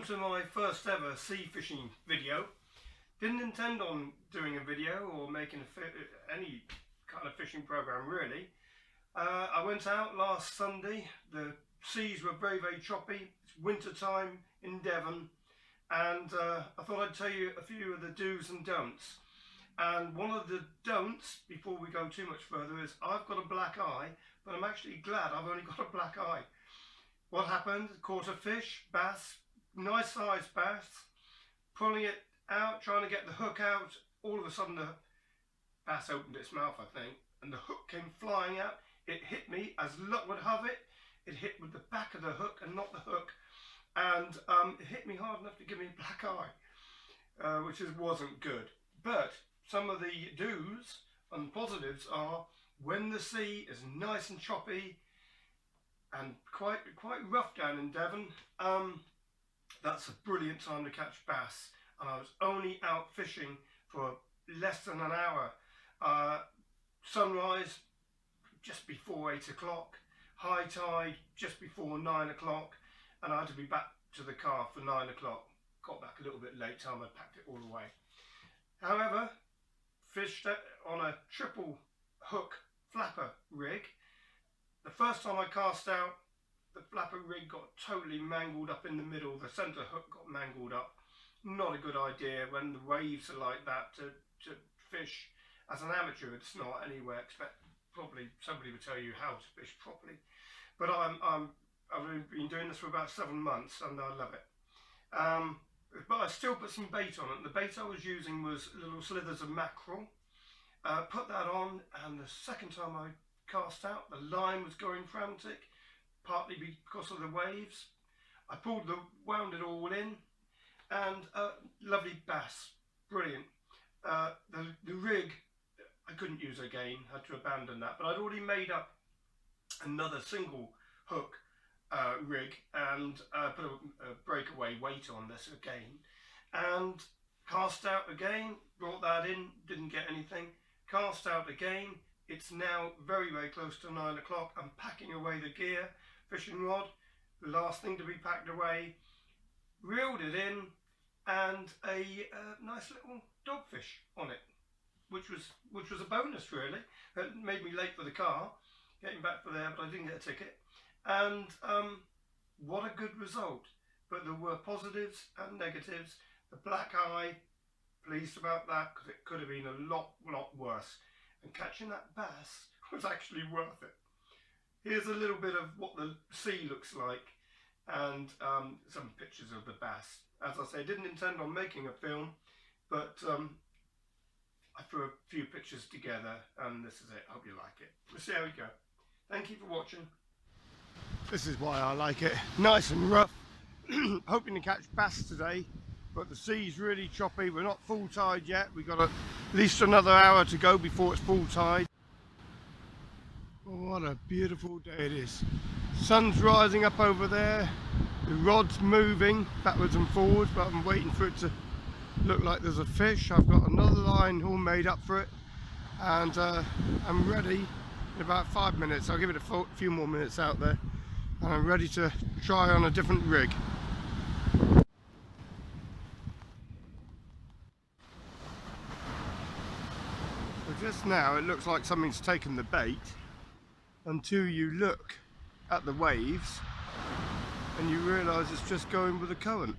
to my first ever sea fishing video. Didn't intend on doing a video or making any kind of fishing program really. I went out last Sunday. The seas were very choppy. It's winter time in Devon, and I thought I'd tell you a few of the do's and don'ts. And one of the don'ts, before we go too much further, is I've got a black eye, but I'm actually glad I've only got a black eye. What happened? Caught a fish, bass, nice sized bass, pulling it out, trying to get the hook out. All of a sudden the bass opened its mouth, I think, and the hook came flying out. It hit me, as luck would have it. It hit with the back of the hook and not the hook, and it hit me hard enough to give me a black eye, which wasn't good. But some of the do's and positives are when the sea is nice and choppy and quite rough down in Devon, that's a brilliant time to catch bass. And I was only out fishing for less than an hour. Sunrise just before 8 o'clock, high tide just before 9 o'clock, and I had to be back to the car for 9 o'clock. Got back a little bit late, time I packed it all away. However, fished on a triple hook flapper rig. The first time I cast out, the flapper rig got totally mangled up in the middle. The centre hook got mangled up. Not a good idea when the waves are like that to fish. As an amateur, it's not anyway. Probably somebody would tell you how to fish properly. But I've been doing this for about 7 months and I love it. But I still put some bait on it. The bait I was using was little slithers of mackerel. Put that on, and the second time I cast out, the line was going frantic, partly because of the waves. I wound it all in, and lovely bass, brilliant. The rig I couldn't use again, had to abandon that, but I'd already made up another single hook rig and put a breakaway weight on this again, and cast out again, brought that in, didn't get anything, cast out again. It's now very close to 9 o'clock. I'm packing away the gear, fishing rod, the last thing to be packed away, reeled it in, and a nice little dogfish on it, which was a bonus really. It made me late for the car, getting back for there, but I didn't get a ticket. And what a good result. But there were positives and negatives. The black eye, pleased about that, because it could have been a lot worse. And catching that bass was actually worth it. Here's a little bit of what the sea looks like, and some pictures of the bass. As I say, I didn't intend on making a film, but I threw a few pictures together, and this is it. Hope you like it. We'll see how we go. Thank you for watching. This is why I like it. Nice and rough. Hoping to catch bass today, but the sea's really choppy. We're not full tide yet. We've got at least another hour to go before it's full tide. What a beautiful day it is. Sun's rising up over there. The rod's moving backwards and forwards, but I'm waiting for it to look like there's a fish. I've got another line all made up for it, and I'm ready in about 5 minutes. I'll give it a few more minutes out there, and I'm ready to try on a different rig. So just now it looks like something's taken the bait, until you look at the waves and you realise it's just going with the current.